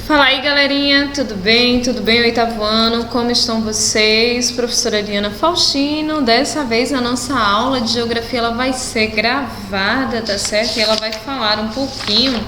Fala aí, galerinha, tudo bem? Tudo bem, oitavo ano? Como estão vocês? Professora Diana Faustino. Dessa vez a nossa aula de geografia ela vai ser gravada, tá certo? E ela vai falar um pouquinho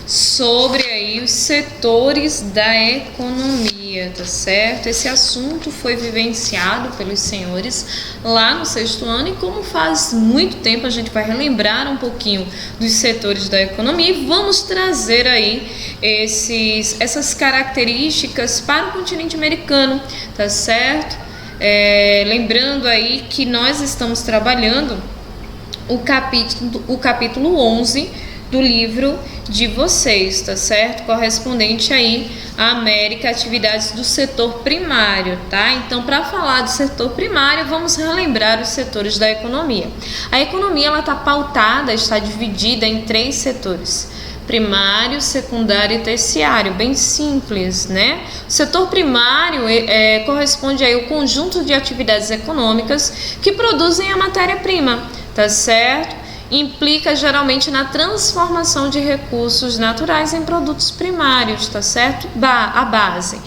sobre aí os setores da economia, tá certo? Esse assunto foi vivenciado pelos senhores lá no sexto ano e como faz muito tempo a gente vai relembrar um pouquinho dos setores da economia e vamos trazer aí essas características para o continente americano, tá certo? Lembrando aí que nós estamos trabalhando o capítulo 11 do livro de vocês, tá certo? Correspondente aí à América, atividades do setor primário, tá? Então, para falar do setor primário, vamos relembrar os setores da economia. A economia, ela está dividida em 3 setores: primário, secundário e terciário, bem simples, né? O setor primário corresponde aí ao conjunto de atividades econômicas que produzem a matéria-prima, tá certo? Implica geralmente na transformação de recursos naturais em produtos primários, tá certo? A base.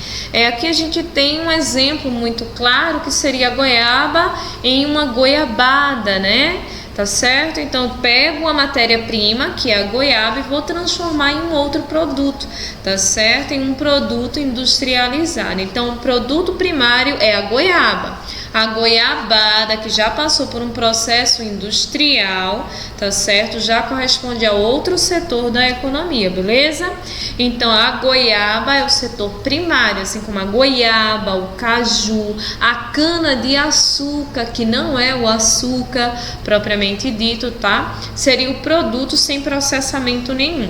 Aqui a gente tem um exemplo muito claro que seria a goiaba em uma goiabada, né? Tá certo? Então, pego a matéria-prima, que é a goiaba, e vou transformar em um outro produto, tá certo? Em um produto industrializado. Então, o produto primário é a goiaba. A goiabada, que já passou por um processo industrial, tá certo? Já corresponde a outro setor da economia, beleza? Então, a goiaba é o setor primário, assim como a goiaba, o caju, a cana-de-açúcar, que não é o açúcar propriamente dito, tá? Seria o produto sem processamento nenhum.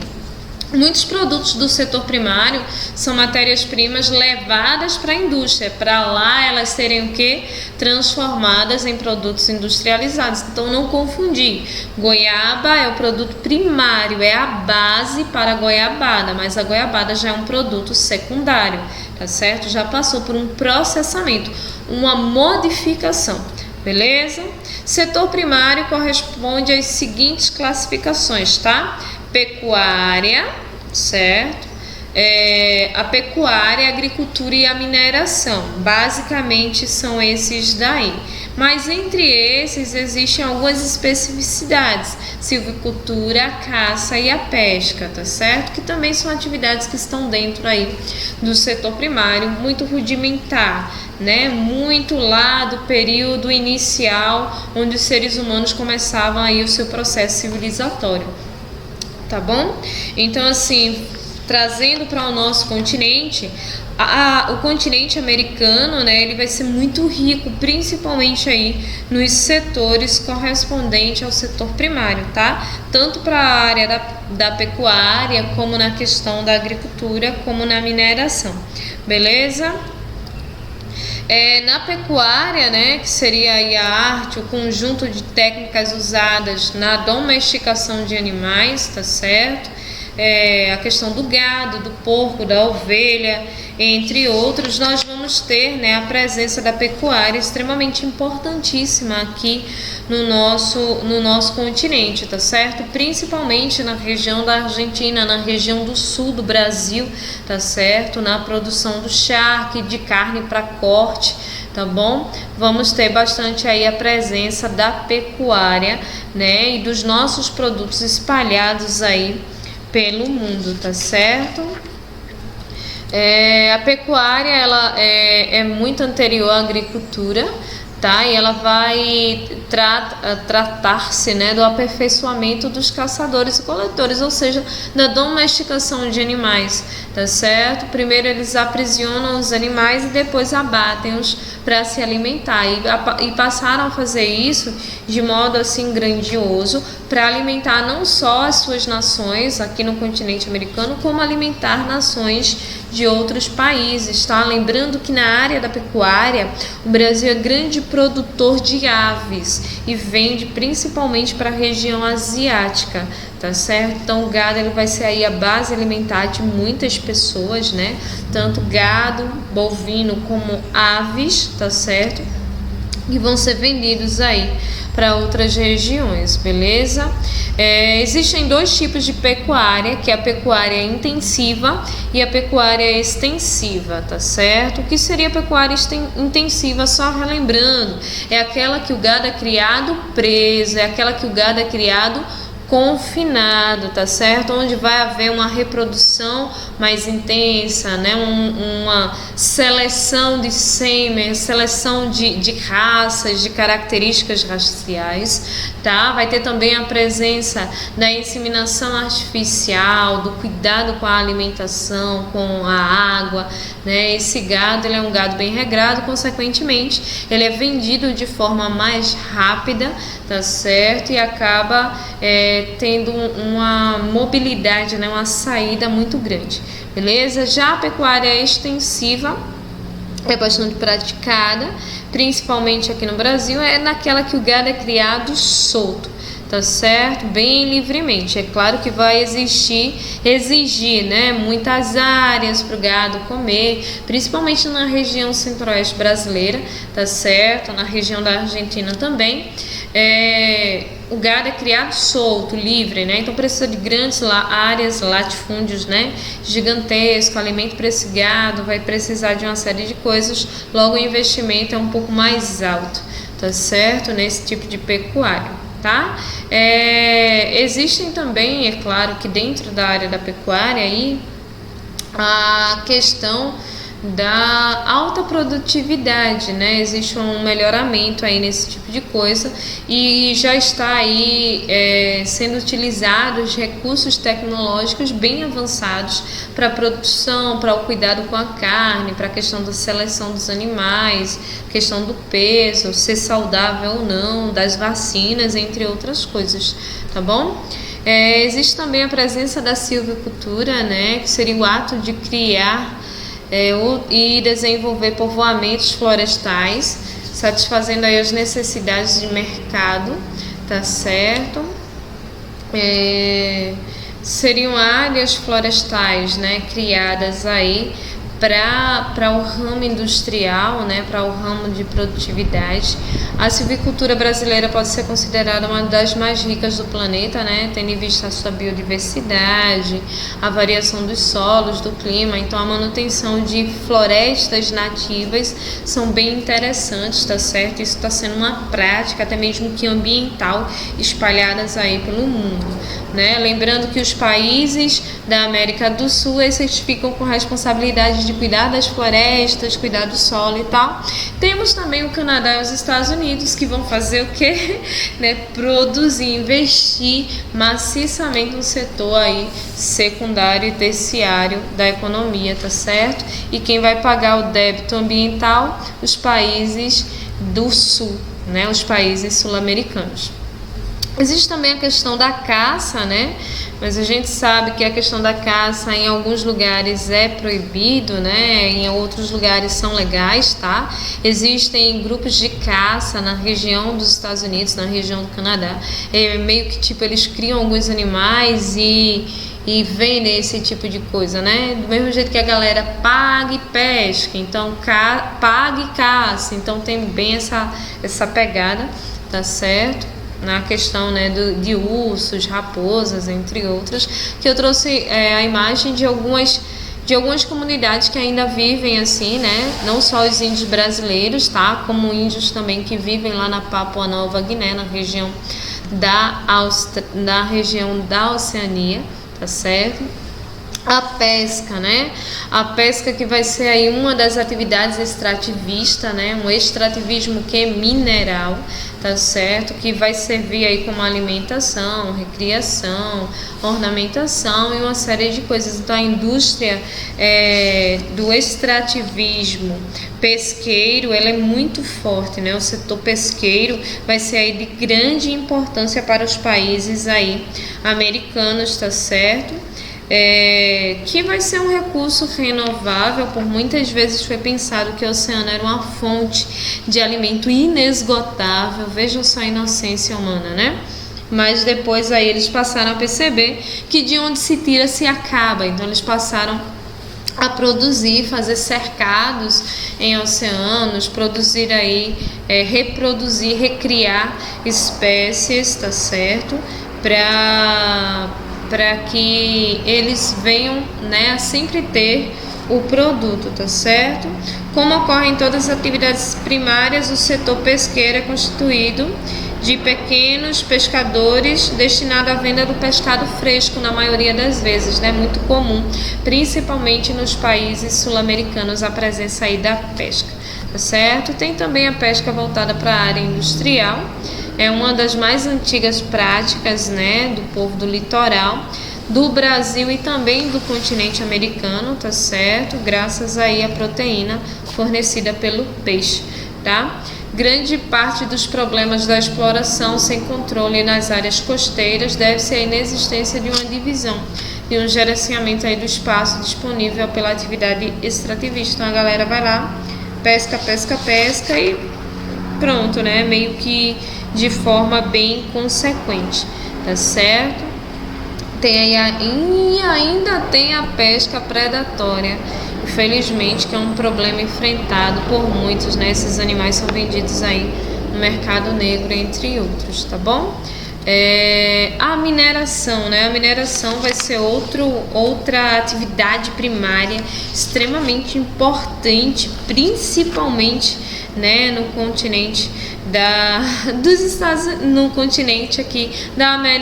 Muitos produtos do setor primário são matérias-primas levadas para a indústria, para lá elas serem o quê? Transformadas em produtos industrializados. Então não confundir, goiaba é o produto primário, é a base para a goiabada, mas a goiabada já é um produto secundário, tá certo? Já passou por um processamento, uma modificação, beleza? Setor primário corresponde às seguintes classificações, tá? Pecuária, certo? A pecuária, a agricultura e a mineração, basicamente são esses daí. Mas entre esses existem algumas especificidades: silvicultura, a caça e a pesca, tá certo? Que também são atividades que estão dentro aí do setor primário, muito rudimentar, né? Muito lá do período inicial, onde os seres humanos começavam aí o seu processo civilizatório. Tá bom? Então, assim, trazendo para o nosso continente, o continente americano, né, ele vai ser muito rico, principalmente aí nos setores correspondentes ao setor primário, tá? Tanto para a área da pecuária, como na questão da agricultura, como na mineração, beleza? Na pecuária, né, que seria aí a arte, o conjunto de técnicas usadas na domesticação de animais, tá certo? A questão do gado, do porco, da ovelha, entre outros, nós vamos ter, né, a presença da pecuária extremamente importantíssima aqui no nosso continente, tá certo? Principalmente na região da Argentina, na região do sul do Brasil, tá certo? Na produção do charque, de carne para corte, tá bom? Vamos ter bastante aí a presença da pecuária, né, e dos nossos produtos espalhados aí pelo mundo, tá certo? A pecuária ela é muito anterior à agricultura, tá? E ela vai tratar-se, né, do aperfeiçoamento dos caçadores e coletores, ou seja, da domesticação de animais, tá certo? Primeiro eles aprisionam os animais e depois abatem-os para se alimentar e passaram a fazer isso de modo assim grandioso para alimentar não só as suas nações aqui no continente americano, como alimentar nações de outros países, tá? Lembrando que na área da pecuária, o Brasil é grande produtor de aves e vende principalmente para a região asiática, tá certo? Então o gado ele vai ser aí a base alimentar de muitas pessoas, né? Tanto gado, bovino como aves, tá certo? e vão ser vendidos aí para outras regiões, beleza? Existem dois tipos de pecuária, que é a pecuária intensiva e a pecuária extensiva, tá certo? O que seria a pecuária intensiva, só relembrando, é aquela que o gado é criado preso, é aquela que o gado é criado confinado, tá certo? Onde vai haver uma reprodução mais intensa, né? Uma seleção de sêmen, seleção de raças, de características raciais, tá? Vai ter também a presença da inseminação artificial, do cuidado com a alimentação, com a água, né? Esse gado, ele é um gado bem regrado, consequentemente, ele é vendido de forma mais rápida, tá certo? E acaba tendo uma mobilidade, né? Uma saída muito grande, beleza? Já a pecuária extensiva é bastante praticada, principalmente aqui no Brasil, é naquela que o gado é criado solto, tá certo? Bem livremente. É claro que vai exigir, né, muitas áreas para o gado comer, principalmente na região centro-oeste brasileira, tá certo? Na região da Argentina também. O gado é criado solto, livre, né? Então precisa de grandes áreas, latifúndios, né? Gigantesco, alimento para esse gado, vai precisar de uma série de coisas, logo o investimento é um pouco mais alto, tá certo? Nesse tipo de pecuária, tá? Existem também, é claro que dentro da área da pecuária aí, a questão da alta produtividade, né? Existe um melhoramento aí nesse tipo de coisa e já está aí sendo utilizados recursos tecnológicos bem avançados para a produção, para o cuidado com a carne, para a questão da seleção dos animais, questão do peso, ser saudável ou não, das vacinas, entre outras coisas, tá bom? Existe também a presença da silvicultura, né? Que seria o ato de criar e desenvolver povoamentos florestais, satisfazendo aí as necessidades de mercado, tá certo? Seriam áreas florestais, né, criadas aí para o ramo industrial, né, para o ramo de produtividade. A silvicultura brasileira pode ser considerada uma das mais ricas do planeta, né, tendo em vista a sua biodiversidade, a variação dos solos, do clima. Então a manutenção de florestas nativas são bem interessantes, tá certo? Isso está sendo uma prática até mesmo que ambiental espalhadas aí pelo mundo, né? Lembrando que os países da América do Sul, esses ficam com responsabilidade de cuidar das florestas, cuidar do solo e tal. Temos também o Canadá e os Estados Unidos, que vão fazer o quê? Né? Produzir, investir maciçamente no setor aí secundário e terciário da economia, tá certo? E quem vai pagar o débito ambiental? Os países do sul, né? Os países sul-americanos. Existe também a questão da caça, né? Mas a gente sabe que a questão da caça em alguns lugares é proibido, né? Em outros lugares são legais, tá? Existem grupos de caça na região dos Estados Unidos, na região do Canadá. Meio que tipo, eles criam alguns animais e vendem esse tipo de coisa, né? Do mesmo jeito que a galera paga e pesca, então paga e caça. Então tem bem essa pegada, tá certo? Na questão, né, de ursos, raposas, entre outras, que eu trouxe a imagem de algumas comunidades que ainda vivem assim, né, não só os índios brasileiros, tá, como índios também que vivem lá na Papua Nova Guiné, na região da Oceania, tá certo? A pesca, né? A pesca que vai ser aí uma das atividades extrativistas, né? Um extrativismo que é mineral, tá certo? Que vai servir aí como alimentação, recreação, ornamentação e uma série de coisas. Então a indústria do extrativismo pesqueiro, ela é muito forte, né? O setor pesqueiro vai ser aí de grande importância para os países aí americanos, tá certo? Que vai ser um recurso renovável. Por muitas vezes foi pensado que o oceano era uma fonte de alimento inesgotável. Vejam só a inocência humana, né? Mas depois aí eles passaram a perceber que de onde se tira se acaba. Então eles passaram a produzir, fazer cercados em oceanos, produzir aí, reproduzir, recriar espécies, tá certo? Para que eles venham, né, a sempre ter o produto, tá certo? Como ocorre em todas as atividades primárias, o setor pesqueiro é constituído de pequenos pescadores destinados à venda do pescado fresco, na maioria das vezes, né? Muito comum, principalmente nos países sul-americanos, a presença aí da pesca, tá certo? Tem também a pesca voltada para a área industrial, é uma das mais antigas práticas, né, do povo do litoral, do Brasil e também do continente americano, tá certo? Graças aí à proteína fornecida pelo peixe, tá? Grande parte dos problemas da exploração sem controle nas áreas costeiras deve-se à inexistência de uma divisão e um gerenciamento aí do espaço disponível pela atividade extrativista. Então a galera vai lá, pesca, pesca, pesca e pronto, né? Meio que de forma bem consequente, tá certo? Tem aí, e ainda tem a pesca predatória, infelizmente, que é um problema enfrentado por muitos, né? Esses animais são vendidos aí no mercado negro, entre outros, tá bom? A mineração, né? A mineração vai ser outra atividade primária extremamente importante, principalmente, né, no continente dos Estados, no continente aqui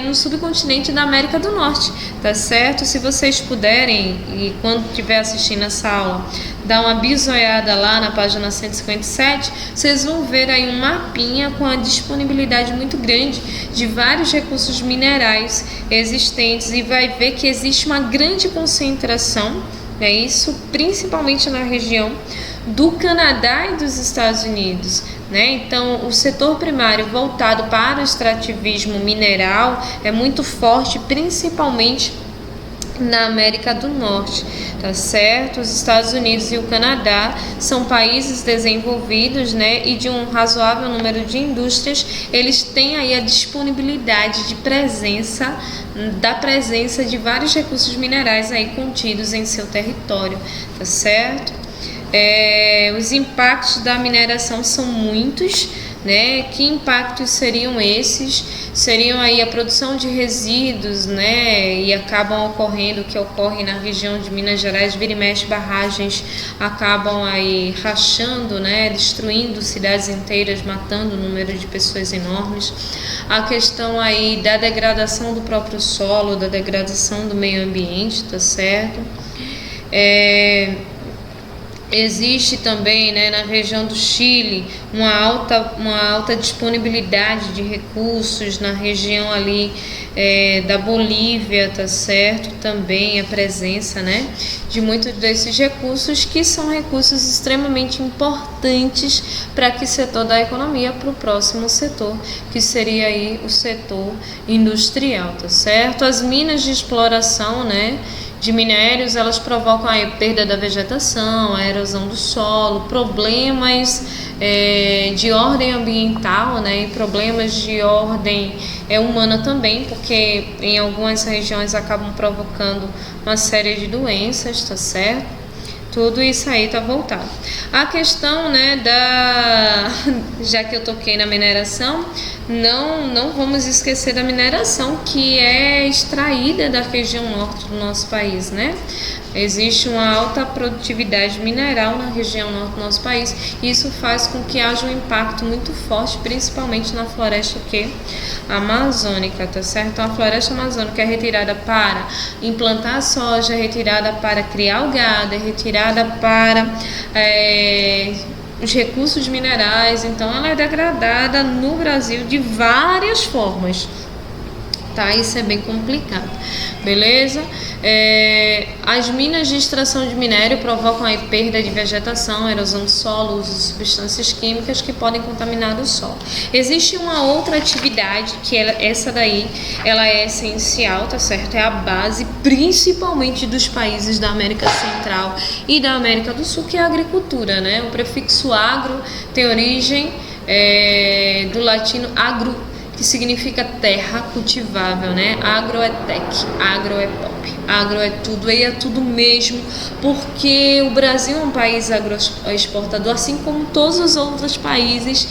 no subcontinente da América do Norte, tá certo? Se vocês puderem, e quando estiver assistindo essa aula, dar uma bisoiada lá na página 157, vocês vão ver aí um mapinha com a disponibilidade muito grande de vários recursos minerais existentes e vai ver que existe uma grande concentração, né? Isso principalmente na região do Canadá e dos Estados Unidos, né? Então, o setor primário voltado para o extrativismo mineral é muito forte, principalmente na América do Norte, tá certo? Os Estados Unidos e o Canadá são países desenvolvidos, né, e de um razoável número de indústrias. Eles têm aí a disponibilidade de presença de vários recursos minerais aí contidos em seu território, tá certo? Os impactos da mineração são muitos, né? Que impactos seriam esses? Seriam aí a produção de resíduos, né? E acabam ocorrendo, o que ocorre na região de Minas Gerais, vira e mexe, barragens acabam aí rachando, né? Destruindo cidades inteiras, matando um número de pessoas enormes. A questão aí da degradação do próprio solo, da degradação do meio ambiente, tá certo? Existe também, né, na região do Chile uma alta disponibilidade de recursos, na região ali da Bolívia, tá certo? Também a presença, né, de muitos desses recursos, que são recursos extremamente importantes para que setor da economia, para o próximo setor, que seria aí o setor industrial, tá certo? As minas de exploração, né, de minérios, elas provocam a perda da vegetação, a erosão do solo, problemas de ordem ambiental, né, e problemas de ordem humana também, porque em algumas regiões acabam provocando uma série de doenças, tá certo? Tudo isso aí tá voltado. A questão, né, já que eu toquei na mineração, não vamos esquecer da mineração, que é extraída da região norte do nosso país, né? Existe uma alta produtividade mineral na região norte do nosso país, e isso faz com que haja um impacto muito forte, principalmente na floresta amazônica, tá certo? Então, a floresta amazônica é retirada para implantar soja, é retirada para criar o gado, é retirada para os recursos minerais. Então, ela é degradada no Brasil de várias formas, tá? Isso é bem complicado, beleza? As minas de extração de minério provocam a perda de vegetação, erosão do solo, uso de substâncias químicas que podem contaminar o solo. Existe uma outra atividade que essa daí ela é essencial, tá certo? É a base, principalmente dos países da América Central e da América do Sul, que é a agricultura, né? O prefixo agro tem origem do latino agro, que significa terra cultivável, né? Agro é tech, agro é pop. Agro é tudo e é tudo mesmo, porque o Brasil é um país agroexportador, assim como todos os outros países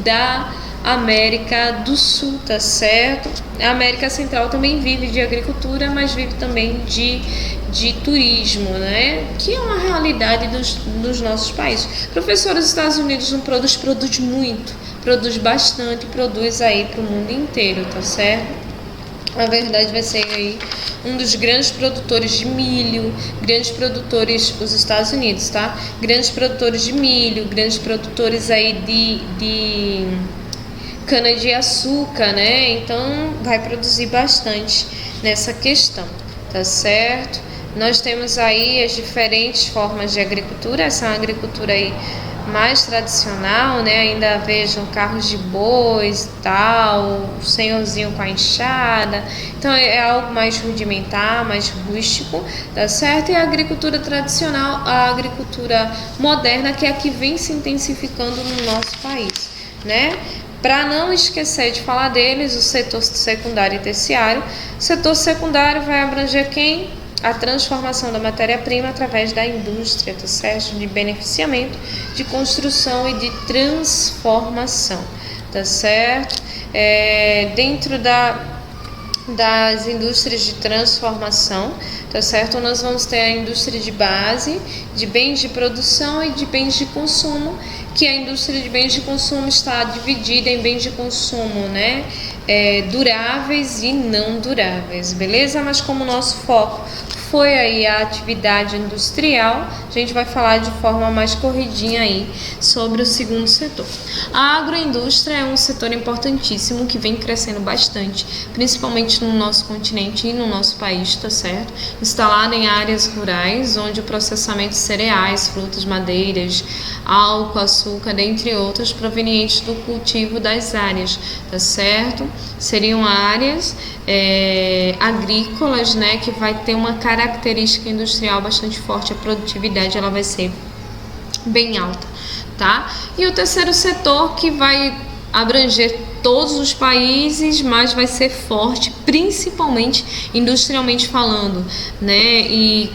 da América do Sul, tá certo? A América Central também vive de agricultura, mas vive também de turismo, né? Que é uma realidade dos nossos países. Professor, os Estados Unidos não produz muito, produz bastante, produz aí para o mundo inteiro, tá certo? A verdade vai ser aí um dos grandes produtores de milho, grandes produtores, os Estados Unidos, tá? Grandes produtores de milho, grandes produtores aí de cana-de-açúcar, né? Então vai produzir bastante nessa questão, tá certo? Nós temos aí as diferentes formas de agricultura, essa agricultura aí mais tradicional, né? Ainda vejam carros de bois e tal, o senhorzinho com a enxada. Então é algo mais rudimentar, mais rústico, tá certo? E a agricultura tradicional, a agricultura moderna, que é a que vem se intensificando no nosso país, né? Para não esquecer de falar deles, o setor secundário e terciário. O setor secundário vai abranger quem? A transformação da matéria-prima através da indústria, tá certo? De beneficiamento, de construção e de transformação, tá certo? Dentro das indústrias de transformação, tá certo? Nós vamos ter a indústria de base, de bens de produção e de bens de consumo, que a indústria de bens de consumo está dividida em bens de consumo, né? Duráveis e não duráveis, beleza? Mas como o nosso foco foi aí a atividade industrial, a gente vai falar de forma mais corridinha aí sobre o segundo setor. A agroindústria é um setor importantíssimo que vem crescendo bastante, principalmente no nosso continente e no nosso país, tá certo? Instalada em áreas rurais, onde o processamento de cereais, frutas, madeiras, álcool, açúcar, dentre outros, provenientes do cultivo das áreas, tá certo? Seriam áreas agrícolas, né, que vai ter uma característica industrial bastante forte, a produtividade ela vai ser bem alta, tá? E o terceiro setor, que vai abranger todos os países, mas vai ser forte, principalmente industrialmente falando, né? E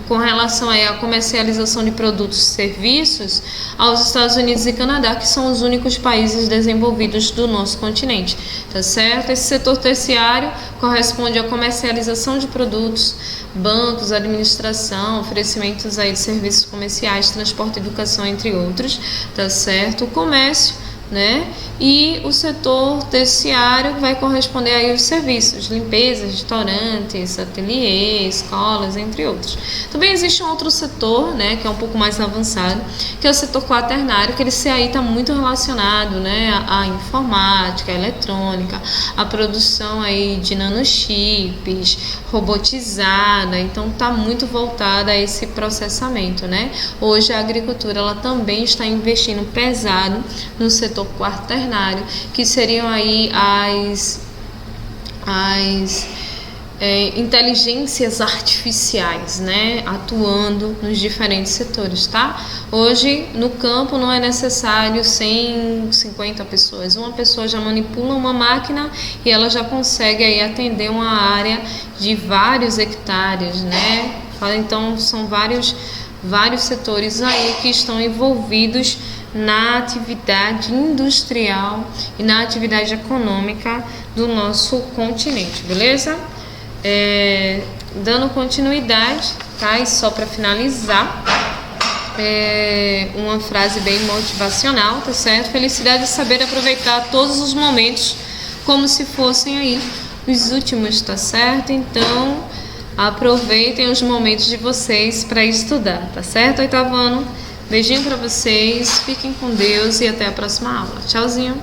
com relação aí à comercialização de produtos e serviços aos Estados Unidos e Canadá, que são os únicos países desenvolvidos do nosso continente, tá certo? Esse setor terciário corresponde à comercialização de produtos, bancos, administração, oferecimentos aí de serviços comerciais, transporte, educação, entre outros, tá certo? O comércio, né? E o setor terciário vai corresponder aí aos serviços, limpeza, restaurantes, ateliês, escolas, entre outros. Também existe um outro setor, né, que é um pouco mais avançado, que é o setor quaternário, que esse aí está muito relacionado, né, à informática, à eletrônica, à produção aí de nanochips, robotizada, então está muito voltada a esse processamento, né? Hoje a agricultura ela também está investindo pesado no setor quaternário, que seriam aí as inteligências artificiais, né, atuando nos diferentes setores, tá? Hoje no campo não é necessário 150 pessoas, uma pessoa já manipula uma máquina e ela já consegue aí atender uma área de vários hectares, né? Então são vários setores aí que estão envolvidos na atividade industrial e na atividade econômica do nosso continente, beleza? Dando continuidade, tá? E só para finalizar, uma frase bem motivacional, tá certo? Felicidade é saber aproveitar todos os momentos como se fossem aí os últimos, tá certo? Então, aproveitem os momentos de vocês para estudar, tá certo, oitavo ano? Beijinho para vocês, fiquem com Deus e até a próxima aula. Tchauzinho!